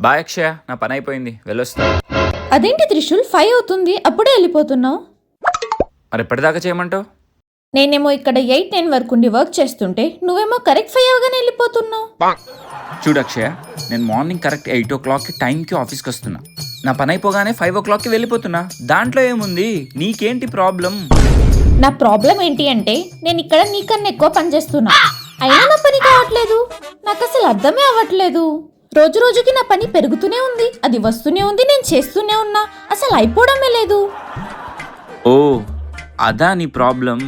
Bye అక్షయ, నా పని అయిపోయింది, వెళ్ళొస్తా. అదేంటి త్రిశూల్ 5 అవుతుంది అప్పుడే వెళ్ళిపోతున్నావు? మరి ఎప్పటిదాకా చేయమంటావు? నేనేమో ఇక్కడ 8-9 వరకు ఉండి వర్క్ చేస్తుంటే నువ్వేమో కరెక్ట్ 5 అవగానే వెళ్ళిపోతున్నావు. చూడు అక్షయ, నేను మార్నింగ్ కరెక్ట్ 8 o'clock టైంకి ఆఫీస్కి వస్తున్నా. నా పని అయిపోగానే 5 o'clock వెళ్ళిపోతున్నా. దాంట్లో ఏముంది? నీకేంటి ప్రాబ్లం? నా ప్రాబ్లం ఏంటి అంటే నేను ఇక్కడ నీకన్నా ఎక్కువ పని చేస్తున్నా, అయినా నా పని కావట్లేదు. నాకు అసలు అర్థమే అవ్వట్లేదు. రోజు రోజుకి నా పని పెరుగుతూనే ఉంది, అది వస్తూనే ఉంది, నేను చేస్తూనే ఉన్నా, అసలు అయిపోవడమే లేదు. ఓ అదా నీ ప్రాబ్లం?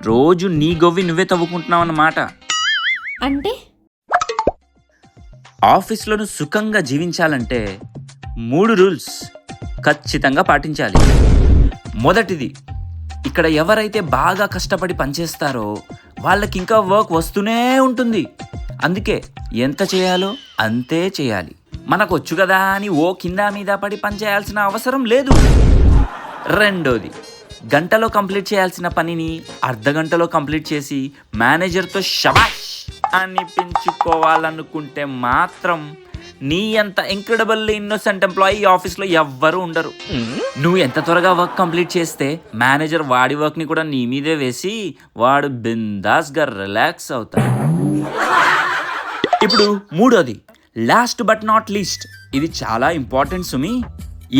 రోజు నీ గొవ్వి నువ్వే తవ్వుకుంటున్నావు అన్నమాట. అంటే ఆఫీస్లో నువ్వు సుఖంగా జీవించాలంటే 3 రూల్స్ ఖచ్చితంగా పాటించాలి. మొదటిది, ఇక్కడ ఎవరైతే బాగా కష్టపడి పనిచేస్తారో వాళ్ళకి ఇంకా వర్క్ వస్తూనే ఉంటుంది. అందుకే ఎంత చేయాలో అంతే చేయాలి. మనకు వచ్చు కదా అని ఓ కింద మీద పడి పని చేయాల్సిన అవసరం లేదు. రెండోది, గంటలో కంప్లీట్ చేయాల్సిన పనిని అర్ధగంటలో కంప్లీట్ చేసి మేనేజర్తో శబాష్ అనిపించుకోవాలనుకుంటే మాత్రం నీ అంత ఇంక్రెడిబుల్లీ ఇన్నోసెంట్ ఎంప్లాయీ ఈ ఆఫీస్లో ఎవ్వరూ ఉండరు. నువ్వు ఎంత త్వరగా వర్క్ కంప్లీట్ చేస్తే మేనేజర్ వాడి వర్క్ని కూడా నీ మీదే వేసి వాడు బిందాస్గా రిలాక్స్ అవుతాడు. ఇప్పుడు మూడోది, లాస్ట్ బట్ నాట్ లీస్ట్, ఇది చాలా ఇంపార్టెంట్ సుమి.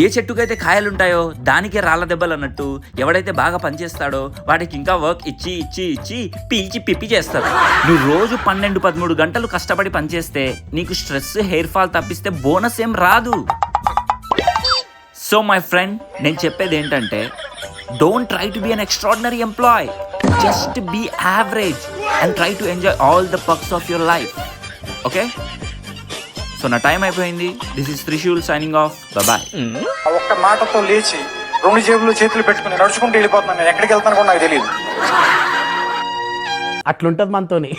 ఏ చెట్టుకైతే కాయలుంటాయో దానికే రాళ్ళ దెబ్బలు అన్నట్టు ఎవడైతే బాగా పనిచేస్తాడో వాడికి ఇంకా వర్క్ ఇచ్చి ఇచ్చి ఇచ్చి పీల్చి పిప్పి చేస్తాడు. నువ్వు రోజు 12-13 గంటలు కష్టపడి పనిచేస్తే నీకు స్ట్రెస్, హెయిర్ ఫాల్ తప్పిస్తే బోనస్ ఏం రాదు. సో మై ఫ్రెండ్, నేను చెప్పేది ఏంటంటే don't try to be an extraordinary employee, just be average and try to enjoy all the perks of your life. Okay, so నా టైం అయిపోయింది. This is Trishul signing off. Bye. ఒక్క మాటతో లేచి 2 జేబులు చేతులు పెట్టుకుని నడుచుకుంటూ వెళ్ళిపోతున్నాను. నేను ఎక్కడికి వెళ్తాను కూడా నాకు తెలియదు. అట్లుంటది మనతోని.